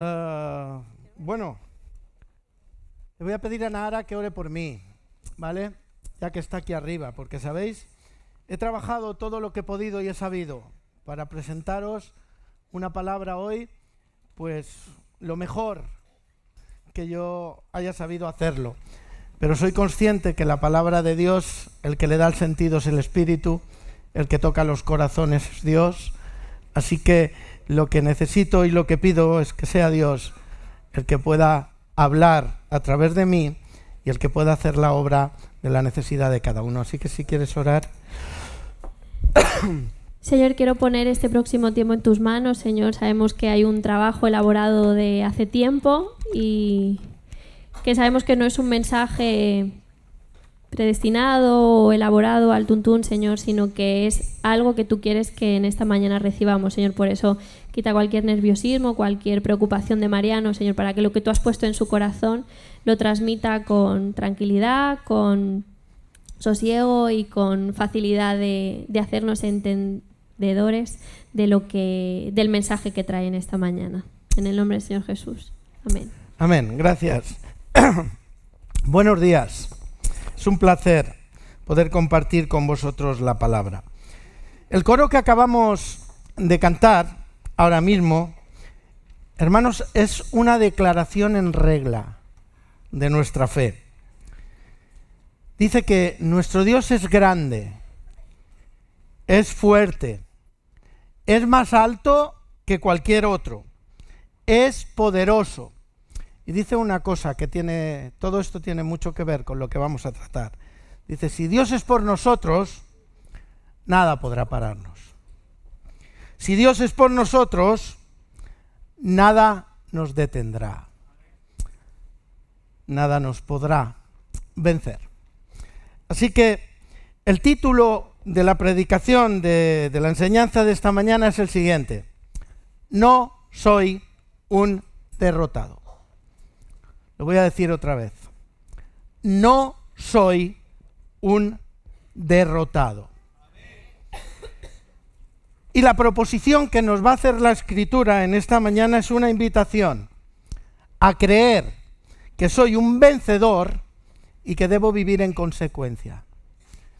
Bueno, le voy a pedir a Nahara que ore por mí, ¿vale? Ya que está aquí arriba, porque sabéis, he trabajado todo lo que he podido y he sabido para presentaros una palabra hoy, pues lo mejor que yo haya sabido hacerlo. Pero soy consciente que la palabra de Dios, el que le da el sentido es el Espíritu, el que toca los corazones es Dios, así que lo que necesito y lo que pido es que sea Dios el que pueda hablar a través de mí y el que pueda hacer la obra de la necesidad de cada uno. Así que si quieres orar. Señor, quiero poner este próximo tiempo en tus manos. Señor, sabemos que hay un trabajo elaborado de hace tiempo y que sabemos que no es un mensaje predestinado o elaborado al tuntún, Señor, sino que es algo que tú quieres que en esta mañana recibamos, Señor. Por eso quita cualquier nerviosismo, cualquier preocupación de Mariano, Señor, para que lo que tú has puesto en su corazón lo transmita con tranquilidad, con sosiego y con facilidad de hacernos entendedores de del mensaje que trae en esta mañana. En el nombre del Señor Jesús. Amén. Amén. Gracias. Buenos días. Es un placer poder compartir con vosotros la palabra. El coro que acabamos de cantar ahora mismo, hermanos, es una declaración en regla de nuestra fe. Dice que nuestro Dios es grande, es fuerte, es más alto que cualquier otro, es poderoso. Y dice una cosa que todo esto tiene mucho que ver con lo que vamos a tratar. Dice, si Dios es por nosotros, nada podrá pararnos. Si Dios es por nosotros, nada nos detendrá. Nada nos podrá vencer. Así que el título de la predicación de la enseñanza de esta mañana es el siguiente: no soy un derrotado. Lo voy a decir otra vez. No soy un derrotado. Y la proposición que nos va a hacer la Escritura en esta mañana es una invitación a creer que soy un vencedor y que debo vivir en consecuencia.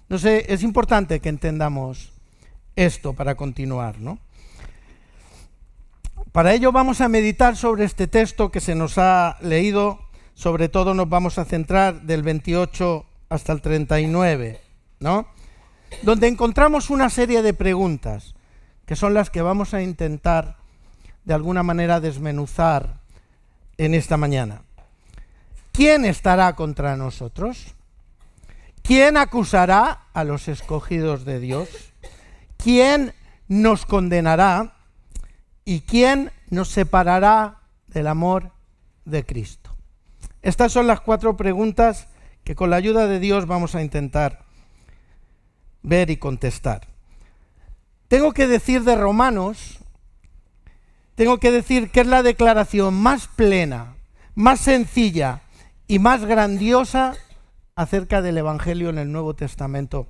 No sé, es importante que entendamos esto para continuar, ¿no? Para ello vamos a meditar sobre este texto que se nos ha leído. Sobre todo nos vamos a centrar del 28 hasta el 39, ¿no? Donde encontramos una serie de preguntas que son las que vamos a intentar de alguna manera desmenuzar en esta mañana. ¿Quién estará contra nosotros? ¿Quién acusará a los escogidos de Dios? ¿Quién nos condenará? ¿Y quién nos separará del amor de Cristo? Estas son las 4 preguntas que con la ayuda de Dios vamos a intentar ver y contestar. Tengo que decir de Romanos, tengo que decir que es la declaración más plena, más sencilla y más grandiosa acerca del Evangelio en el Nuevo Testamento,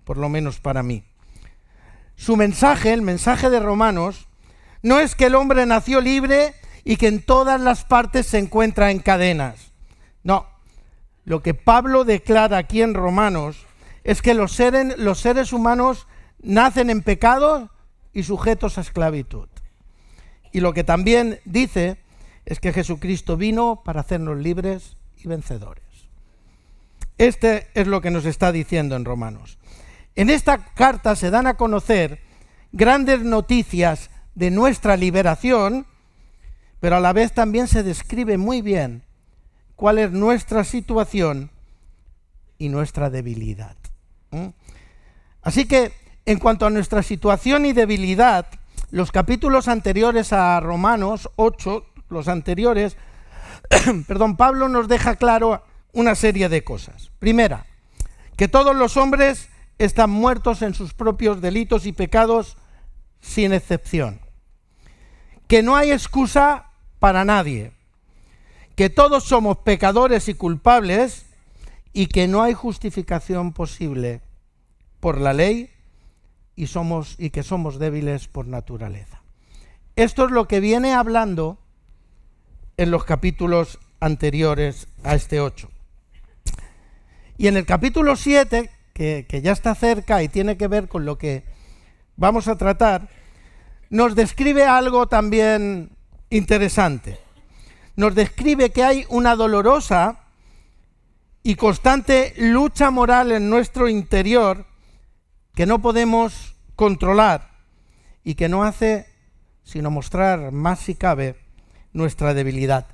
por lo menos para mí. Su mensaje, el mensaje de Romanos, no es que el hombre nació libre y que en todas las partes se encuentra en cadenas. No, lo que Pablo declara aquí en Romanos es que los seres humanos nacen en pecado y sujetos a esclavitud. Y lo que también dice es que Jesucristo vino para hacernos libres y vencedores. Este es lo que nos está diciendo en Romanos. En esta carta se dan a conocer grandes noticias de nuestra liberación, pero a la vez también se describe muy bien cuál es nuestra situación y nuestra debilidad. Así que, en cuanto a nuestra situación y debilidad, los capítulos anteriores a Romanos 8, los anteriores, Pablo nos deja claro una serie de cosas. Primera, que todos los hombres están muertos en sus propios delitos y pecados sin excepción. Que no hay excusa para nadie. Que todos somos pecadores y culpables y que no hay justificación posible por la ley y que somos débiles por naturaleza. Esto es lo que viene hablando en los capítulos anteriores a este 8. Y en el capítulo 7, que ya está cerca y tiene que ver con lo que vamos a tratar, nos describe algo también interesante. Nos describe que hay una dolorosa y constante lucha moral en nuestro interior que no podemos controlar y que no hace sino mostrar más si cabe nuestra debilidad.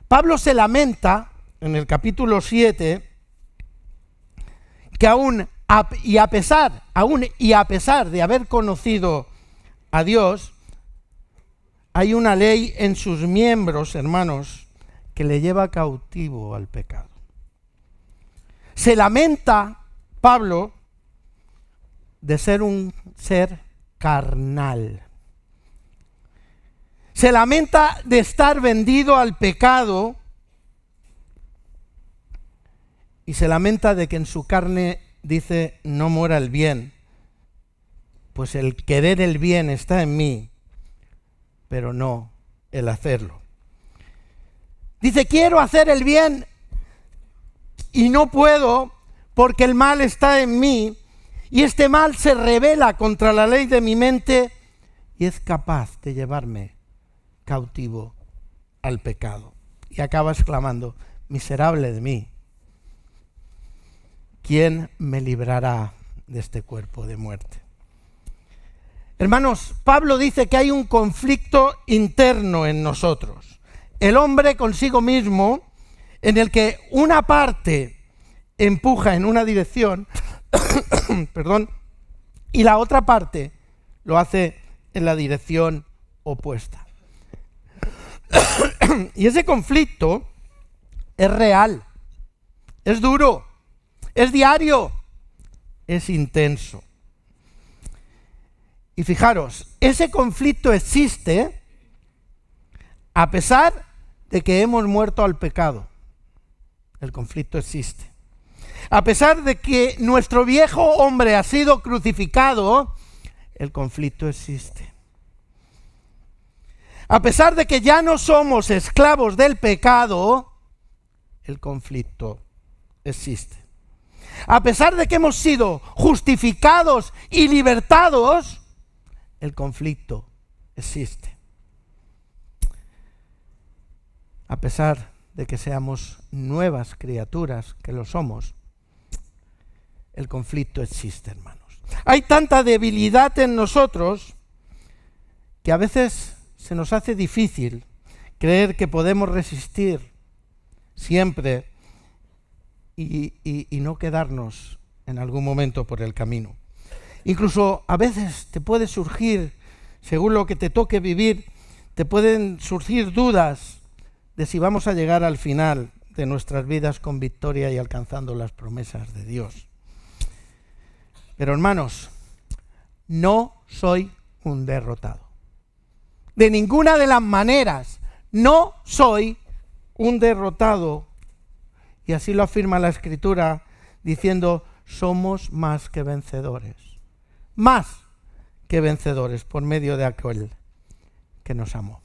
Pablo se lamenta en el capítulo 7 que aún y a pesar de haber conocido a Dios, hay una ley en sus miembros, hermanos, que le lleva cautivo al pecado. Se lamenta Pablo de ser un ser carnal. Se lamenta de estar vendido al pecado y se lamenta de que en su carne, dice, no mora el bien, pues el querer el bien está en mí, pero no el hacerlo. Dice, quiero hacer el bien y no puedo porque el mal está en mí y este mal se rebela contra la ley de mi mente y es capaz de llevarme cautivo al pecado. Y acaba exclamando, miserable de mí, ¿quién me librará de este cuerpo de muerte? Hermanos, Pablo dice que hay un conflicto interno en nosotros. El hombre consigo mismo, en el que una parte empuja en una dirección, perdón, y la otra parte lo hace en la dirección opuesta. Y ese conflicto es real, es duro, es diario, es intenso. Y fijaros, ese conflicto existe a pesar de que hemos muerto al pecado. El conflicto existe. A pesar de que nuestro viejo hombre ha sido crucificado, el conflicto existe. A pesar de que ya no somos esclavos del pecado, el conflicto existe. A pesar de que hemos sido justificados y libertados, el conflicto existe. A pesar de que seamos nuevas criaturas, que lo somos, el conflicto existe, hermanos. Hay tanta debilidad en nosotros que a veces se nos hace difícil creer que podemos resistir siempre y no quedarnos en algún momento por el camino. Incluso a veces te puede surgir, según lo que te toque vivir, te pueden surgir dudas de si vamos a llegar al final de nuestras vidas con victoria y alcanzando las promesas de Dios. Pero hermanos, no soy un derrotado. De ninguna de las maneras, no soy un derrotado. Y así lo afirma la Escritura diciendo, somos más que vencedores. Más que vencedores por medio de aquel que nos amó.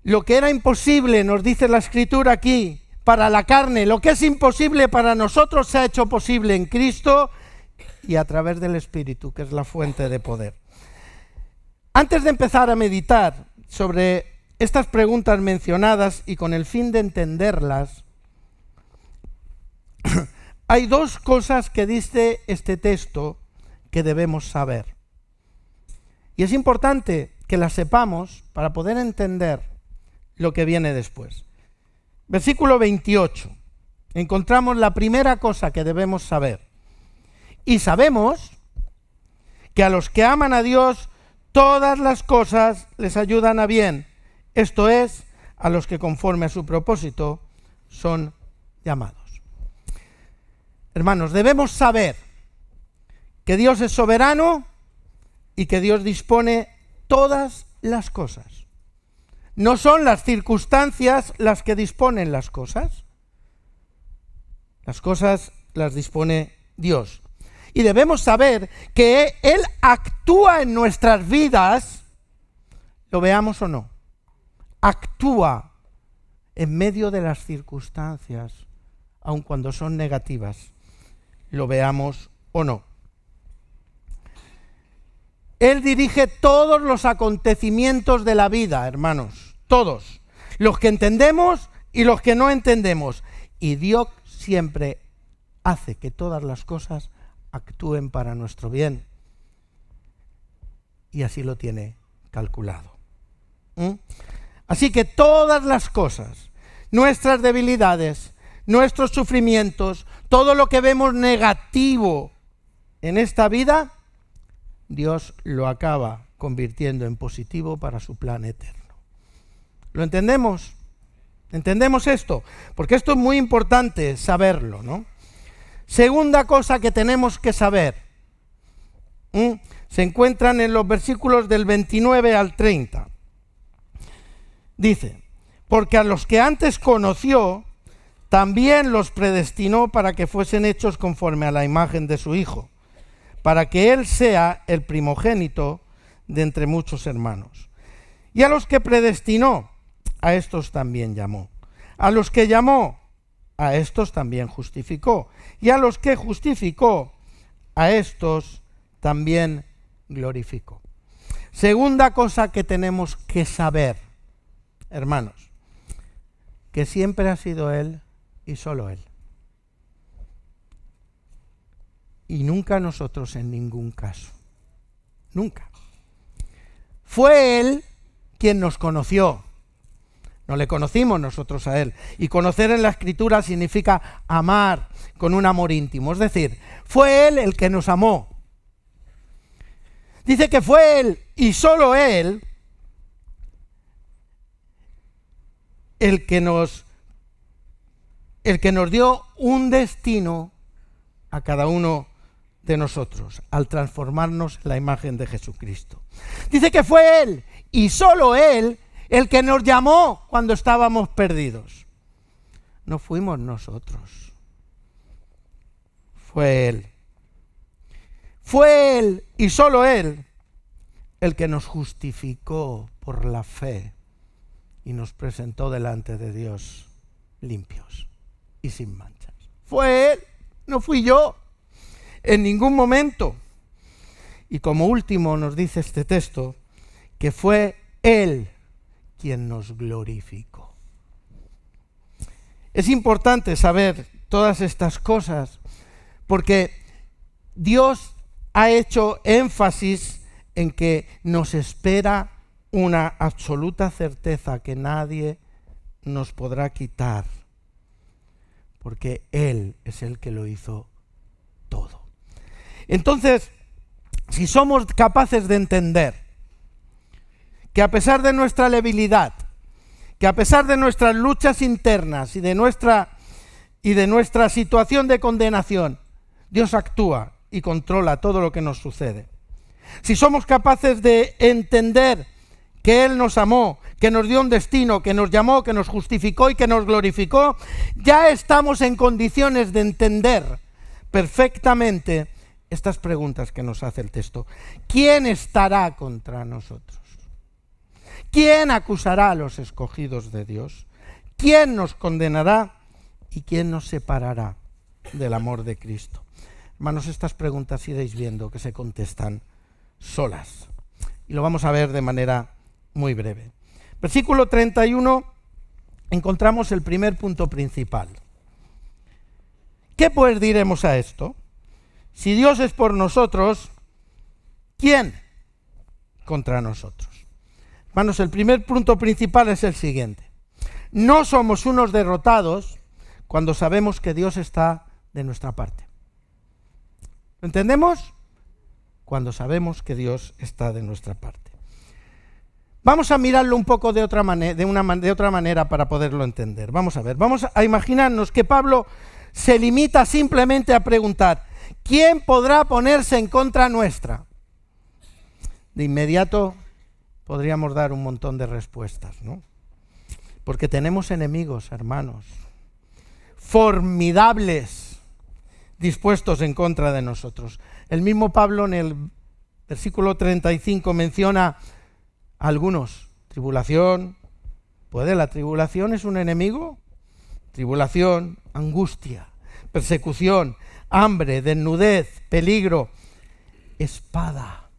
Lo que era imposible, nos dice la Escritura aquí, para la carne, lo que es imposible para nosotros se ha hecho posible en Cristo y a través del Espíritu, que es la fuente de poder. Antes de empezar a meditar sobre estas preguntas mencionadas y con el fin de entenderlas, hay dos cosas que dice este texto que debemos saber. Y es importante que las sepamos para poder entender lo que viene después. Versículo 28. Encontramos la primera cosa que debemos saber. Y sabemos que a los que aman a Dios, todas las cosas les ayudan a bien. Esto es, a los que conforme a su propósito son llamados. Hermanos, debemos saber que Dios es soberano y que Dios dispone todas las cosas. No son las circunstancias las que disponen las cosas. Las cosas las dispone Dios. Y debemos saber que Él actúa en nuestras vidas, lo veamos o no. actúa en medio de las circunstancias, aun cuando son negativas, lo veamos o no. Él dirige todos los acontecimientos de la vida, hermanos, todos, los que entendemos y los que no entendemos. Y Dios siempre hace que todas las cosas actúen para nuestro bien. Y así lo tiene calculado. Así que todas las cosas, nuestras debilidades, nuestros sufrimientos, todo lo que vemos negativo en esta vida, Dios lo acaba convirtiendo en positivo para su plan eterno. ¿Lo entendemos? ¿Entendemos esto? Porque esto es muy importante saberlo, ¿no? Segunda cosa que tenemos que saber, se encuentran en los versículos del 29 al 30. Dice, porque a los que antes conoció, también los predestinó para que fuesen hechos conforme a la imagen de su Hijo, para que Él sea el primogénito de entre muchos hermanos. Y a los que predestinó, a estos también llamó. A los que llamó, a estos también justificó. Y a los que justificó, a estos también glorificó. Segunda cosa que tenemos que saber, hermanos, que siempre ha sido Él y solo Él. Y nunca nosotros en ningún caso. Nunca. Fue Él quien nos conoció. No le conocimos nosotros a Él. Y conocer en la Escritura significa amar con un amor íntimo. Es decir, fue Él el que nos amó. Dice que fue Él y solo Él el que nos dio un destino a cada uno de nosotros, al transformarnos en la imagen de Jesucristo. Dice que fue Él y solo Él el que nos llamó cuando estábamos perdidos. No fuimos nosotros. Fue Él. Fue Él y solo Él el que nos justificó por la fe y nos presentó delante de Dios limpios y sin manchas. Fue Él, no fui yo, en ningún momento. Y como último nos dice este texto que fue Él quien nos glorificó. Es importante saber todas estas cosas porque Dios ha hecho énfasis en que nos espera una absoluta certeza que nadie nos podrá quitar, porque Él es el que lo hizo todo. Entonces, si somos capaces de entender que a pesar de nuestra debilidad, que a pesar de nuestras luchas internas y de nuestra situación de condenación, Dios actúa y controla todo lo que nos sucede. Si somos capaces de entender que Él nos amó, que nos dio un destino, que nos llamó, que nos justificó y que nos glorificó, ya estamos en condiciones de entender perfectamente estas preguntas que nos hace el texto. ¿Quién estará contra nosotros? ¿Quién acusará a los escogidos de Dios? ¿Quién nos condenará y quién nos separará del amor de Cristo? Hermanos, estas preguntas iréis viendo que se contestan solas. Y lo vamos a ver de manera muy breve. Versículo 31, encontramos el primer punto principal. ¿Qué pues diremos a esto? Si Dios es por nosotros, ¿quién contra nosotros? Hermanos, el primer punto principal es el siguiente. No somos unos derrotados cuando sabemos que Dios está de nuestra parte. ¿Lo entendemos? Cuando sabemos que Dios está de nuestra parte. Vamos a mirarlo un poco de otra manera para poderlo entender. Vamos a ver, vamos a imaginarnos que Pablo se limita simplemente a preguntar, ¿quién podrá ponerse en contra nuestra? De inmediato podríamos dar un montón de respuestas, ¿no? Porque tenemos enemigos, hermanos, formidables, dispuestos en contra de nosotros. El mismo Pablo en el versículo 35 menciona algunos: tribulación, ¿Puede? ¿La tribulación es un enemigo? Tribulación, angustia, persecución, hambre, desnudez, peligro, espada.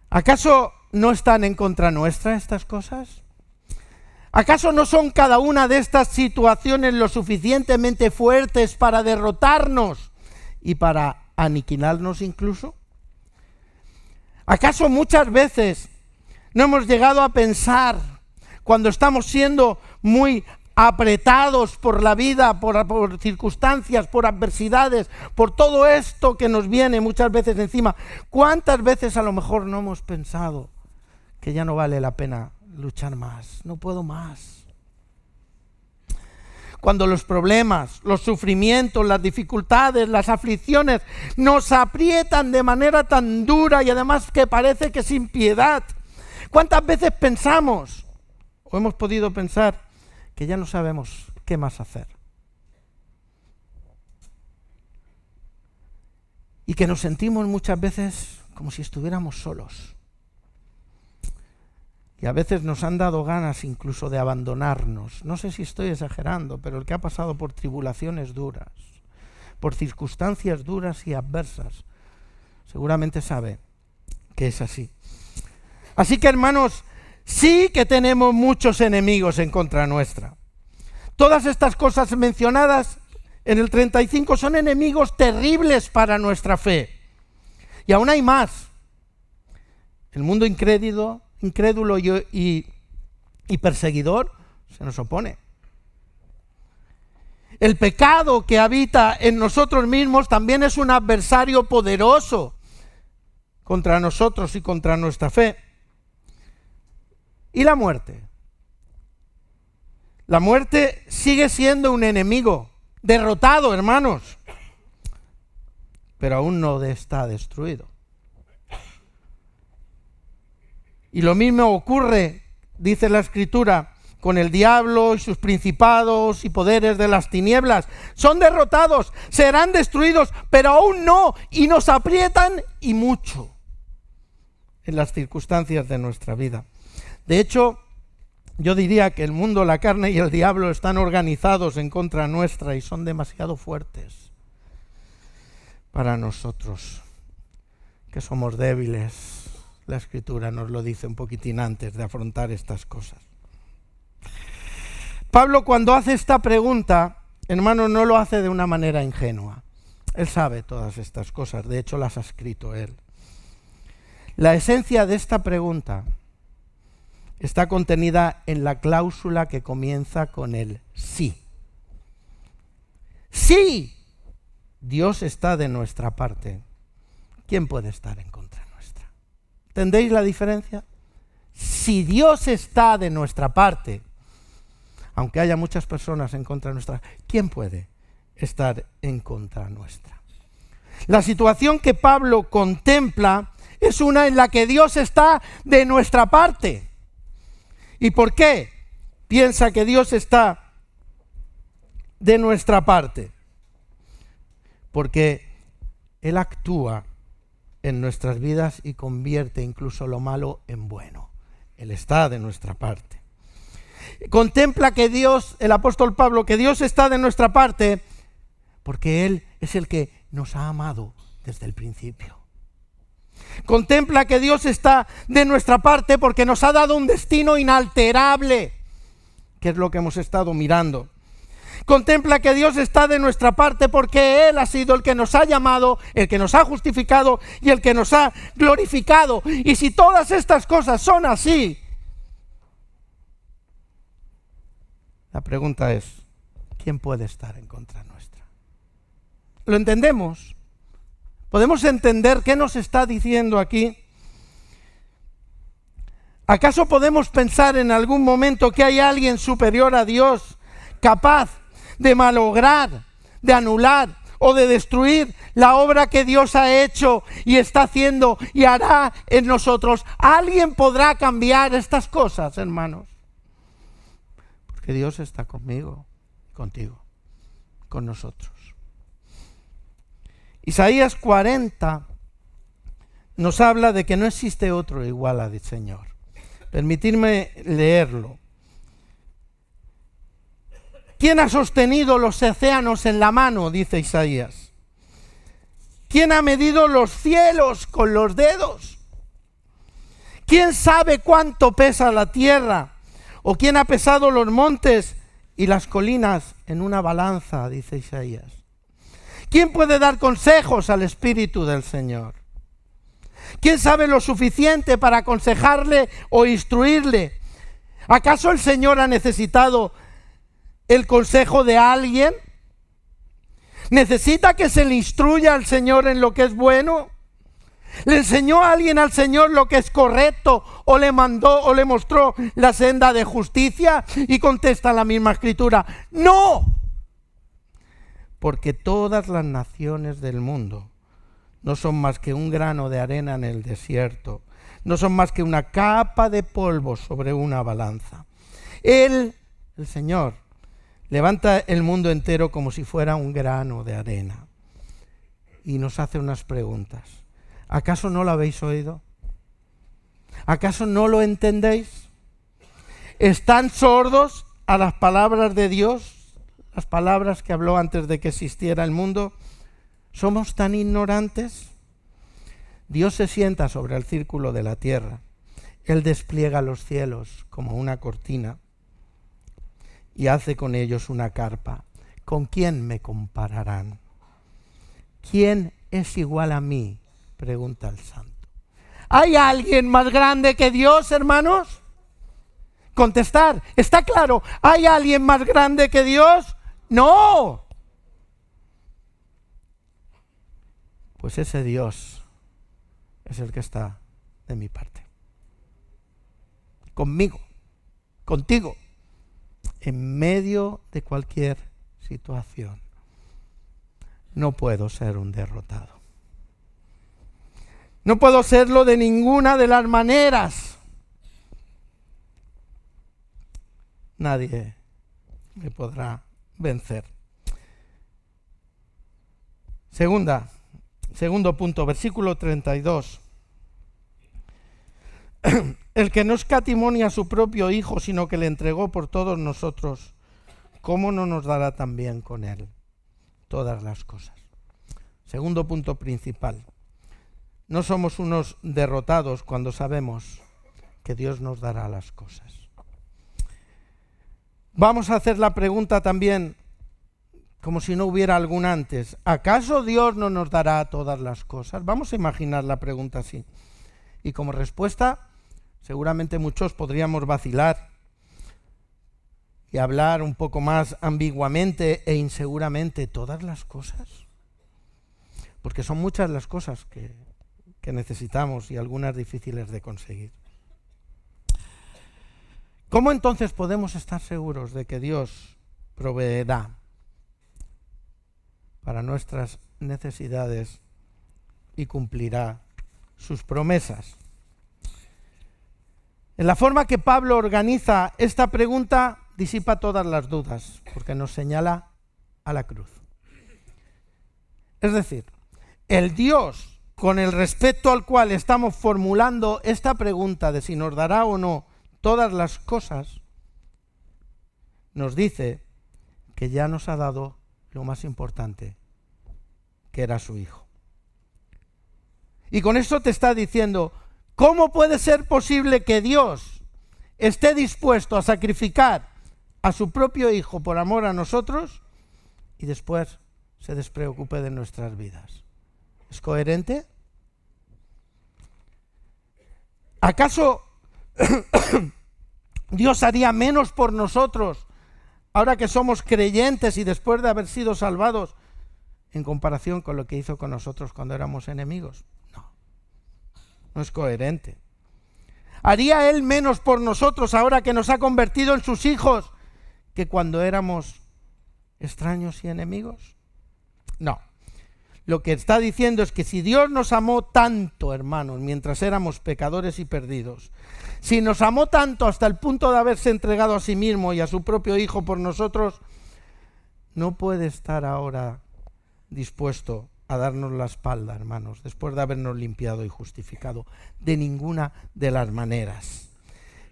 ¿Acaso no están en contra nuestra estas cosas? ¿Acaso no son cada una de estas situaciones lo suficientemente fuertes para derrotarnos y para aniquilarnos incluso? ¿Acaso muchas veces no hemos llegado a pensar, cuando estamos siendo muy apretados por la vida, por circunstancias, por adversidades, por todo esto que nos viene muchas veces encima, cuántas veces a lo mejor no hemos pensado que ya no vale la pena luchar más, no puedo más? Cuando los problemas, los sufrimientos, las dificultades, las aflicciones nos aprietan de manera tan dura y además que parece que sin piedad, ¿cuántas veces pensamos o hemos podido pensar que ya no sabemos qué más hacer? Y que nos sentimos muchas veces como si estuviéramos solos. Y a veces nos han dado ganas incluso de abandonarnos. No sé si estoy exagerando, pero el que ha pasado por tribulaciones duras, por circunstancias duras y adversas, seguramente sabe que es así. Así que, hermanos, sí que tenemos muchos enemigos en contra nuestra. Todas estas cosas mencionadas en el 35 son enemigos terribles para nuestra fe. Y aún hay más. El mundo incrédulo y perseguidor se nos opone. El pecado que habita en nosotros mismos también es un adversario poderoso contra nosotros y contra nuestra fe. ¿Y la muerte? La muerte sigue siendo un enemigo derrotado, hermanos, pero aún no está destruido. Y lo mismo ocurre, dice la Escritura, con el diablo y sus principados y poderes de las tinieblas. Son derrotados, serán destruidos, pero aún no, y nos aprietan y mucho en las circunstancias de nuestra vida. De hecho, yo diría que el mundo, la carne y el diablo están organizados en contra nuestra y son demasiado fuertes para nosotros, que somos débiles. La Escritura nos lo dice un poquitín antes de afrontar estas cosas. Pablo, cuando hace esta pregunta, hermano, no lo hace de una manera ingenua. Él sabe todas estas cosas, de hecho las ha escrito él. La esencia de esta pregunta está contenida en la cláusula que comienza con el sí. Sí, Dios está de nuestra parte. ¿Quién puede estar en contra nuestra? ¿Entendéis la diferencia? Si Dios está de nuestra parte, aunque haya muchas personas en contra nuestra, ¿quién puede estar en contra nuestra? La situación que Pablo contempla es una en la que Dios está de nuestra parte. ¿Y por qué piensa que Dios está de nuestra parte? Porque Él actúa en nuestras vidas y convierte incluso lo malo en bueno. Él está de nuestra parte. Contempla que Dios, el apóstol Pablo, que Dios está de nuestra parte porque Él es el que nos ha amado desde el principio. Contempla que Dios está de nuestra parte porque nos ha dado un destino inalterable, que es lo que hemos estado mirando. Contempla que Dios está de nuestra parte porque Él ha sido el que nos ha llamado, el que nos ha justificado y el que nos ha glorificado. Y si todas estas cosas son así, la pregunta es, ¿quién puede estar en contra nuestra? ¿Lo entendemos? ¿Podemos entender qué nos está diciendo aquí? ¿Acaso podemos pensar en algún momento que hay alguien superior a Dios, capaz de malograr, de anular o de destruir la obra que Dios ha hecho y está haciendo y hará en nosotros? ¿Alguien podrá cambiar estas cosas, hermanos? Porque Dios está conmigo, contigo, con nosotros. Isaías 40 nos habla de que no existe otro igual al Señor. Permitidme leerlo. ¿Quién ha sostenido los océanos en la mano?, dice Isaías. ¿Quién ha medido los cielos con los dedos? ¿Quién sabe cuánto pesa la tierra? ¿O quién ha pesado los montes y las colinas en una balanza?, dice Isaías. ¿Quién puede dar consejos al Espíritu del Señor? ¿Quién sabe lo suficiente para aconsejarle o instruirle? ¿Acaso el Señor ha necesitado el consejo de alguien? ¿Necesita que se le instruya al Señor en lo que es bueno? ¿Le enseñó a alguien al Señor lo que es correcto o le mandó o le mostró la senda de justicia? Y contesta la misma Escritura: ¡no! Porque todas las naciones del mundo no son más que un grano de arena en el desierto, no son más que una capa de polvo sobre una balanza. Él, el Señor, levanta el mundo entero como si fuera un grano de arena y nos hace unas preguntas. ¿Acaso no lo habéis oído? ¿Acaso no lo entendéis? ¿Están sordos a las palabras de Dios? Las palabras que habló antes de que existiera el mundo. ¿Somos tan ignorantes? Dios se sienta sobre el círculo de la tierra. Él despliega los cielos como una cortina y hace con ellos una carpa. ¿Con quién me compararán? ¿Quién es igual a mí?, pregunta el santo. ¿Hay alguien más grande que Dios, hermanos? Contestar, ¿está claro? ¿Hay alguien más grande que Dios? ¡No! Pues ese Dios es el que está de mi parte. Conmigo, contigo, en medio de cualquier situación. No puedo ser un derrotado. No puedo serlo de ninguna de las maneras. Nadie me podrá vencer. Segundo punto, versículo 32. El que no escatimó ni a su propio Hijo, sino que le entregó por todos nosotros, ¿cómo no nos dará también con él todas las cosas? Segundo punto principal. No somos unos derrotados cuando sabemos que Dios nos dará las cosas. Vamos a hacer la pregunta también, como si no hubiera algún antes. ¿Acaso Dios no nos dará todas las cosas? Vamos a imaginar la pregunta así. Y como respuesta, seguramente muchos podríamos vacilar y hablar un poco más ambiguamente e inseguramente. ¿Todas las cosas? Porque son muchas las cosas que necesitamos y algunas difíciles de conseguir. ¿Cómo entonces podemos estar seguros de que Dios proveerá para nuestras necesidades y cumplirá sus promesas? En la forma que Pablo organiza esta pregunta disipa todas las dudas, porque nos señala a la cruz. Es decir, el Dios con el respecto al cual estamos formulando esta pregunta de si nos dará o no todas las cosas, nos dice que ya nos ha dado lo más importante, que era su Hijo. Y con esto te está diciendo, ¿cómo puede ser posible que Dios esté dispuesto a sacrificar a su propio Hijo por amor a nosotros y después se despreocupe de nuestras vidas? ¿Es coherente? ¿Acaso Dios haría menos por nosotros ahora que somos creyentes y después de haber sido salvados en comparación con lo que hizo con nosotros cuando éramos enemigos? No es coherente. ¿Haría Él menos por nosotros ahora que nos ha convertido en sus hijos que cuando éramos extraños y enemigos? No. Lo que está diciendo es que si Dios nos amó tanto, hermanos, mientras éramos pecadores y perdidos, si nos amó tanto hasta el punto de haberse entregado a sí mismo y a su propio Hijo por nosotros, no puede estar ahora dispuesto a darnos la espalda, hermanos, después de habernos limpiado y justificado, de ninguna de las maneras.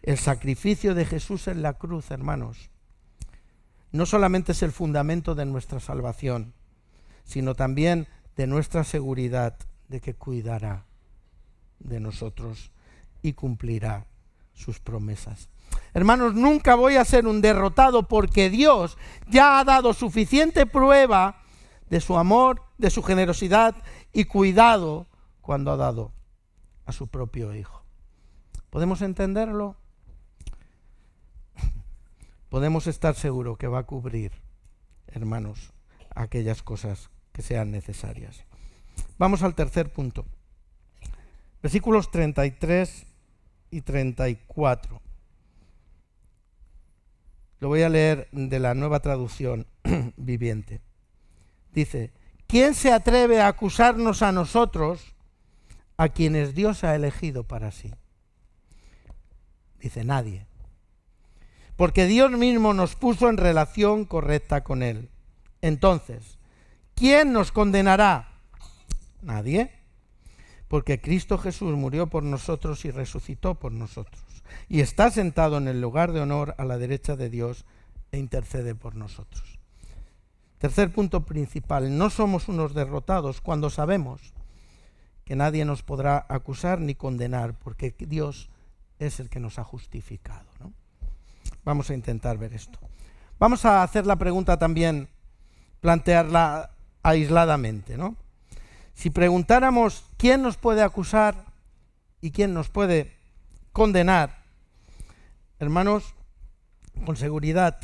El sacrificio de Jesús en la cruz, hermanos, no solamente es el fundamento de nuestra salvación, sino también de nuestra seguridad de que cuidará de nosotros y cumplirá sus promesas. Hermanos, nunca voy a ser un derrotado porque Dios ya ha dado suficiente prueba de su amor, de su generosidad y cuidado cuando ha dado a su propio Hijo. ¿Podemos entenderlo? Podemos estar seguros que va a cubrir, hermanos, aquellas cosas que sean necesarias. Vamos al tercer punto. Versículos 33 y 34. Lo voy a leer de la Nueva Traducción Viviente. Dice: ¿quién se atreve a acusarnos a nosotros, a quienes Dios ha elegido para sí? Dice: nadie. Porque Dios mismo nos puso en relación correcta con Él. Entonces, ¿quién nos condenará? Nadie. Porque Cristo Jesús murió por nosotros y resucitó por nosotros. Y está sentado en el lugar de honor a la derecha de Dios e intercede por nosotros. Tercer punto principal: no somos unos derrotados cuando sabemos que nadie nos podrá acusar ni condenar, porque Dios es el que nos ha justificado, ¿no? Vamos a intentar ver esto. Vamos a hacer la pregunta también, plantearla aisladamente, ¿no? Si preguntáramos quién nos puede acusar y quién nos puede condenar, hermanos, con seguridad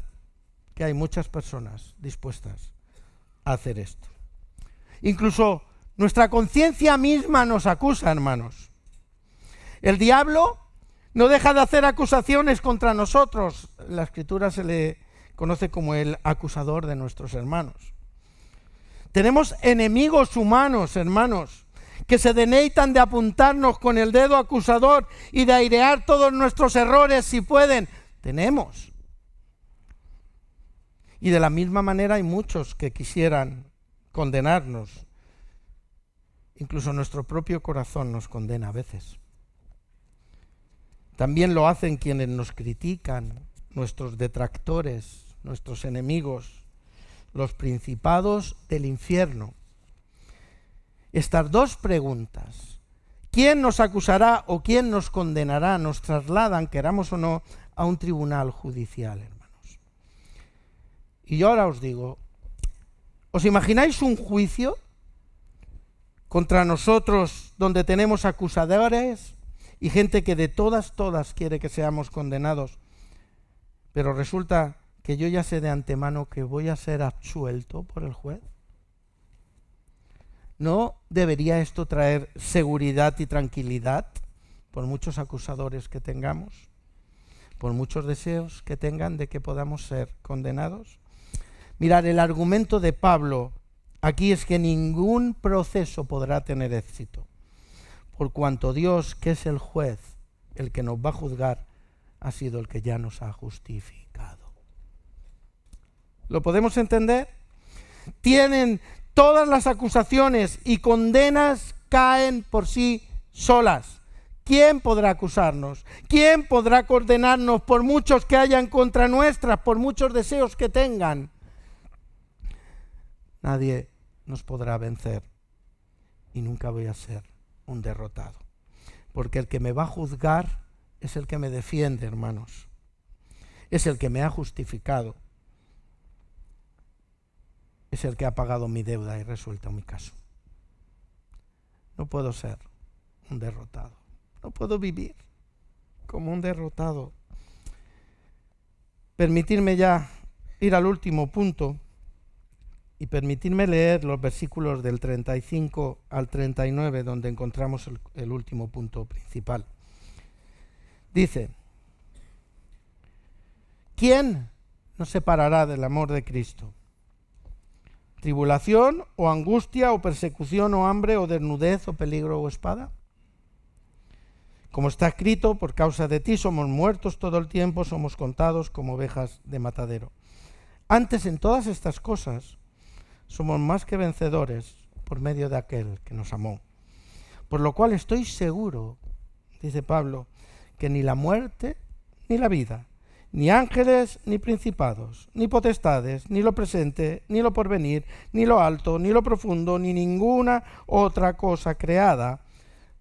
que hay muchas personas dispuestas a hacer esto. Incluso nuestra conciencia misma nos acusa, hermanos. El diablo no deja de hacer acusaciones contra nosotros. En la Escritura se le conoce como el acusador de nuestros hermanos. Tenemos enemigos humanos, hermanos, que se deleitan de apuntarnos con el dedo acusador y de airear todos nuestros errores si pueden. Tenemos. Y de la misma manera hay muchos que quisieran condenarnos. Incluso nuestro propio corazón nos condena a veces. También lo hacen quienes nos critican, nuestros detractores, nuestros enemigos, los principados del infierno. Estas dos preguntas, ¿quién nos acusará o quién nos condenará?, nos trasladan, queramos o no, a un tribunal judicial, hermanos. Y yo ahora os digo, ¿os imagináis un juicio contra nosotros donde tenemos acusadores y gente que de todas quiere que seamos condenados, pero resulta que yo ya sé de antemano que voy a ser absuelto por el juez? ¿No debería esto traer seguridad y tranquilidad por muchos acusadores que tengamos, por muchos deseos que tengan de que podamos ser condenados? Mirad, el argumento de Pablo aquí es que ningún proceso podrá tener éxito, por cuanto Dios, que es el juez, el que nos va a juzgar, ha sido el que ya nos ha justificado. ¿Lo podemos entender? Tienen todas las acusaciones y condenas caen por sí solas. ¿Quién podrá acusarnos? ¿Quién podrá condenarnos por muchos que hayan contra nuestras, por muchos deseos que tengan? Nadie nos podrá vencer y nunca voy a ser un derrotado, porque el que me va a juzgar es el que me defiende, hermanos, es el que me ha justificado, es el que ha pagado mi deuda y resuelto mi caso. No puedo ser un derrotado, no puedo vivir como un derrotado. Permitirme ya ir al último punto y permitirme leer los versículos del 35 al 39, donde encontramos el último punto principal. Dice: ¿quién nos separará del amor de Cristo? ¿Tribulación, o angustia, o persecución, o hambre, o desnudez, o peligro, o espada? Como está escrito, por causa de ti somos muertos todo el tiempo, somos contados como ovejas de matadero. Antes, en todas estas cosas, somos más que vencedores por medio de aquel que nos amó. Por lo cual estoy seguro, dice Pablo, que ni la muerte, ni la vida, ni ángeles, ni principados, ni potestades, ni lo presente, ni lo porvenir, ni lo alto, ni lo profundo, ni ninguna otra cosa creada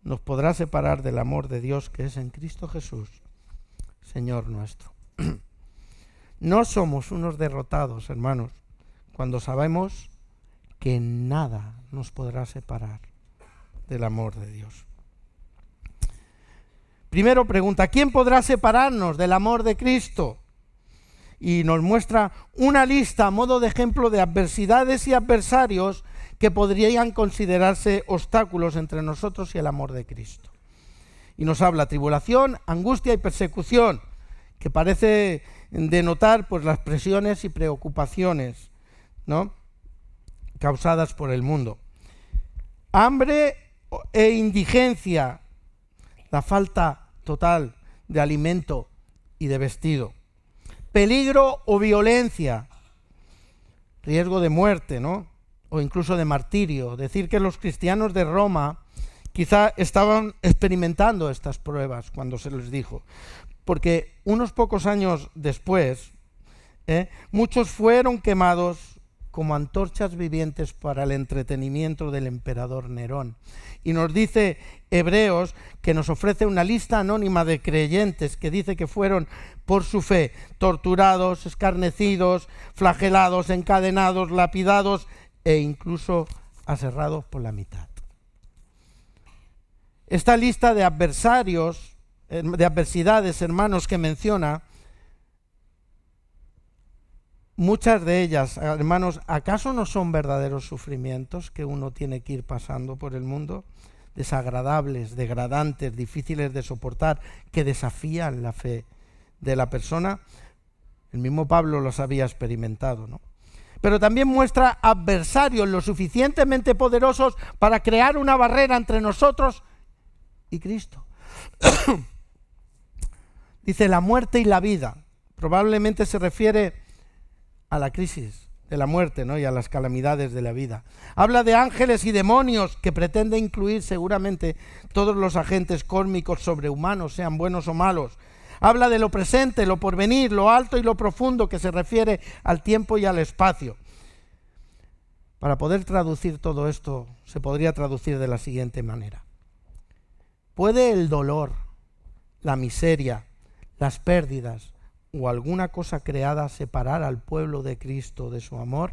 nos podrá separar del amor de Dios que es en Cristo Jesús, Señor nuestro. No somos unos derrotados, hermanos, cuando sabemos que nada nos podrá separar del amor de Dios. Primero pregunta, ¿quién podrá separarnos del amor de Cristo? Y nos muestra una lista a modo de ejemplo de adversidades y adversarios que podrían considerarse obstáculos entre nosotros y el amor de Cristo. Y nos habla tribulación, angustia y persecución, que parece denotar pues las presiones y preocupaciones, ¿no?, causadas por el mundo. Hambre e indigencia, la falta total de alimento y de vestido. Peligro o violencia, riesgo de muerte, ¿no?, o incluso de martirio. Decir que los cristianos de Roma quizá estaban experimentando estas pruebas cuando se les dijo, porque unos pocos años después, muchos fueron quemados como antorchas vivientes para el entretenimiento del emperador Nerón. Y nos dice Hebreos que nos ofrece una lista anónima de creyentes que dice que fueron por su fe torturados, escarnecidos, flagelados, encadenados, lapidados e incluso aserrados por la mitad. Esta lista de adversarios, de adversidades, hermanos, que menciona, muchas de ellas, hermanos, ¿acaso no son verdaderos sufrimientos que uno tiene que ir pasando por el mundo? Desagradables, degradantes, difíciles de soportar, que desafían la fe de la persona. El mismo Pablo los había experimentado, ¿no? Pero también muestra adversarios lo suficientemente poderosos para crear una barrera entre nosotros y Cristo. Dice la muerte y la vida. Probablemente se refiere a la crisis de la muerte, ¿no?, y a las calamidades de la vida. Habla de ángeles y demonios, que pretende incluir seguramente todos los agentes cósmicos sobrehumanos, sean buenos o malos. Habla de lo presente, lo porvenir, lo alto y lo profundo, que se refiere al tiempo y al espacio. Para poder traducir todo esto, se podría traducir de la siguiente manera. ¿Puede el dolor, la miseria, las pérdidas o alguna cosa creada separar al pueblo de Cristo de su amor?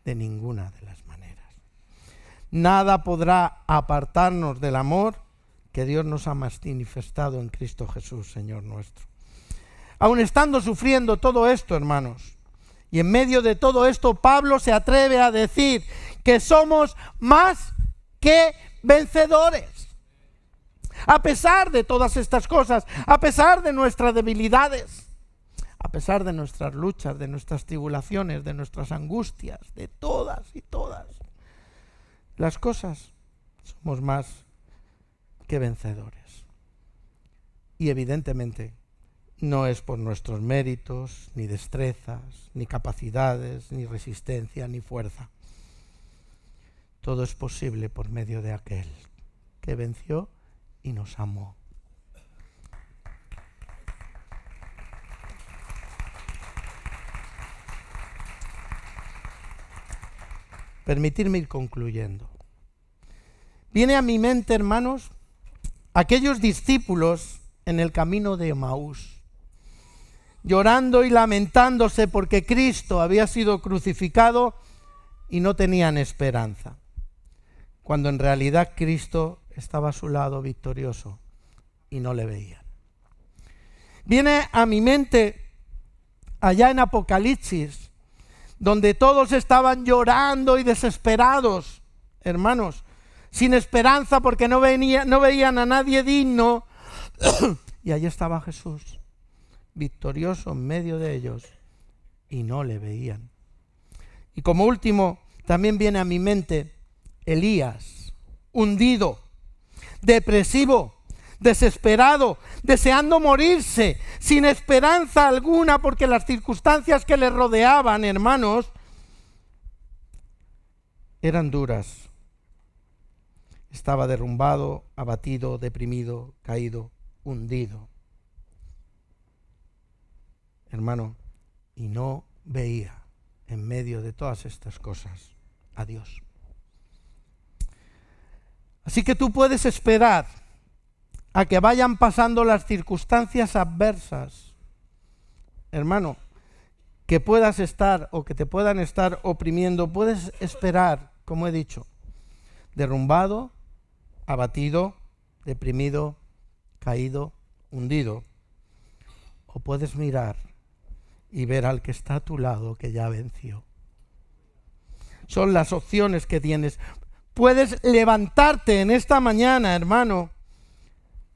De ninguna de las maneras. Nada podrá apartarnos del amor que Dios nos ha manifestado en Cristo Jesús, Señor nuestro. Aun estando sufriendo todo esto, hermanos, y en medio de todo esto, Pablo se atreve a decir que somos más que vencedores. A pesar de todas estas cosas, a pesar de nuestras debilidades, a pesar de nuestras luchas, de nuestras tribulaciones, de nuestras angustias, de todas y todas las cosas, somos más que vencedores. Y evidentemente no es por nuestros méritos, ni destrezas, ni capacidades, ni resistencia, ni fuerza. Todo es posible por medio de aquel que venció y nos amó. Permitidme ir concluyendo. Viene a mi mente, hermanos, aquellos discípulos en el camino de Emaús, llorando y lamentándose porque Cristo había sido crucificado y no tenían esperanza, cuando en realidad Cristo estaba a su lado victorioso y no le veían. Viene a mi mente allá en Apocalipsis, donde todos estaban llorando y desesperados, hermanos, sin esperanza porque no veían a nadie digno, y allí estaba Jesús, victorioso en medio de ellos, y no le veían. Y como último, también viene a mi mente Elías, hundido, depresivo, desesperado, deseando morirse, sin esperanza alguna, porque las circunstancias que le rodeaban, hermanos, eran duras. Estaba derrumbado, abatido, deprimido, caído, hundido. hermano, y no veía en medio de todas estas cosas a Dios. Así que tú puedes esperar a que vayan pasando las circunstancias adversas, hermano, que puedas estar o que te puedan estar oprimiendo. Puedes esperar, como he dicho, derrumbado, abatido, deprimido, caído, hundido. O puedes mirar y ver al que está a tu lado que ya venció. Son las opciones que tienes. Puedes levantarte en esta mañana, hermano,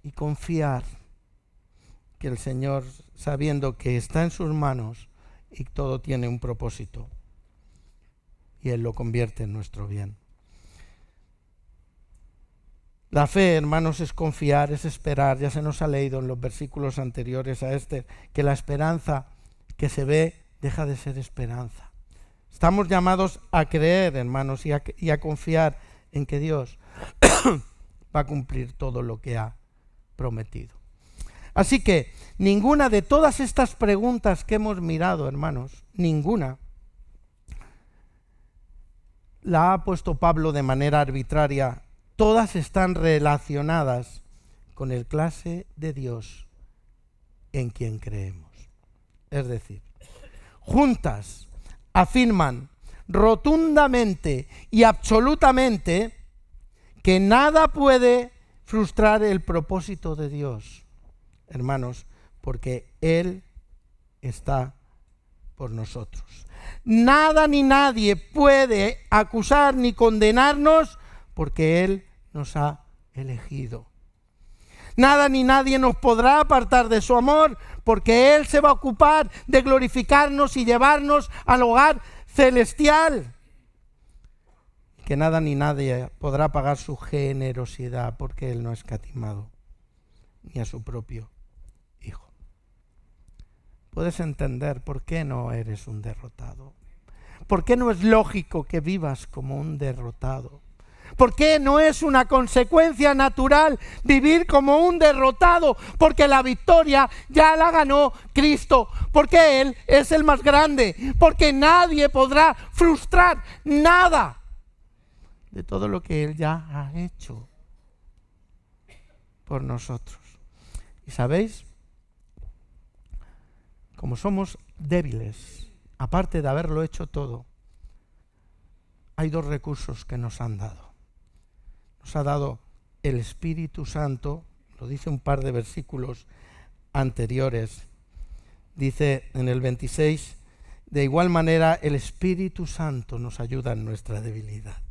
y confiar que el Señor, sabiendo que está en sus manos y todo tiene un propósito, y Él lo convierte en nuestro bien. La fe, hermanos, es confiar, es esperar. Ya se nos ha leído en los versículos anteriores a este que la esperanza que se ve deja de ser esperanza. Estamos llamados a creer, hermanos, y a confiar en que Dios va a cumplir todo lo que ha prometido. Así que ninguna de todas estas preguntas que hemos mirado, hermanos, ninguna la ha puesto Pablo de manera arbitraria. Todas están relacionadas con el clase de Dios en quien creemos. Es decir, juntas afirman rotundamente y absolutamente que nada puede frustrar el propósito de Dios, hermanos, porque Él está por nosotros. Nada ni nadie puede acusar ni condenarnos porque Él nos ha elegido. Nada ni nadie nos podrá apartar de su amor, porque Él se va a ocupar de glorificarnos y llevarnos al hogar celestial. Que nada ni nadie podrá pagar su generosidad, porque Él no ha escatimado ni a su propio Hijo. ¿Puedes entender por qué no eres un derrotado? ¿Por qué no es lógico que vivas como un derrotado? ¿Por qué no es una consecuencia natural vivir como un derrotado? Porque la victoria ya la ganó Cristo, porque Él es el más grande, porque nadie podrá frustrar nada de todo lo que Él ya ha hecho por nosotros. ¿Y sabéis? Como somos débiles, aparte de haberlo hecho todo, hay dos recursos que nos han dado. Nos ha dado el Espíritu Santo, lo dice un par de versículos anteriores. Dice en el 26, de igual manera el Espíritu Santo nos ayuda en nuestra debilidad.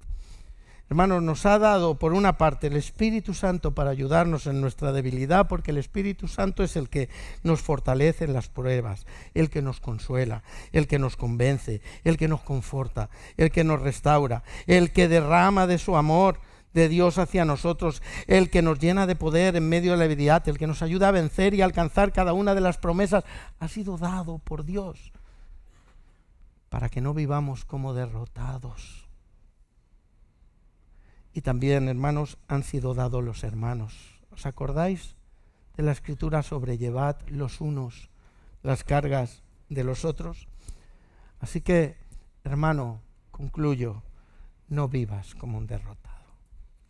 Hermanos, nos ha dado por una parte el Espíritu Santo para ayudarnos en nuestra debilidad, porque el Espíritu Santo es el que nos fortalece en las pruebas, el que nos consuela, el que nos convence, el que nos conforta, el que nos restaura, el que derrama de su amor de Dios hacia nosotros, el que nos llena de poder en medio de la debilidad, el que nos ayuda a vencer y a alcanzar cada una de las promesas, ha sido dado por Dios para que no vivamos como derrotados. Y también, hermanos, han sido dados los hermanos. ¿Os acordáis de la Escritura sobre llevad los unos las cargas de los otros? Así que, hermano, concluyo, no vivas como un derrotado.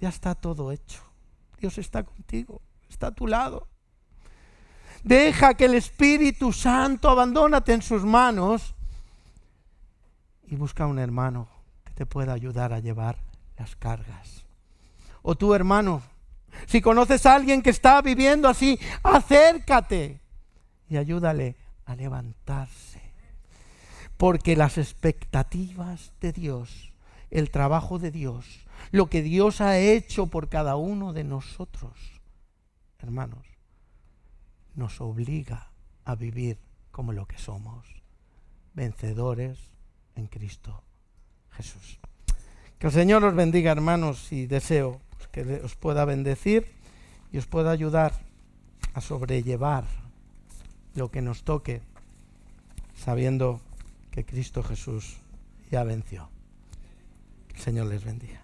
Ya está todo hecho. Dios está contigo, está a tu lado. Deja que el Espíritu Santo, abandónate en sus manos y busca un hermano que te pueda ayudar a llevar las cargas. O tú, hermano, si conoces a alguien que está viviendo así, acércate y ayúdale a levantarse. Porque las expectativas de Dios, el trabajo de Dios, lo que Dios ha hecho por cada uno de nosotros, hermanos, nos obliga a vivir como lo que somos, vencedores en Cristo Jesús. Que el Señor os bendiga, hermanos, y deseo que os pueda bendecir y os pueda ayudar a sobrellevar lo que nos toque, sabiendo que Cristo Jesús ya venció. Que el Señor les bendiga.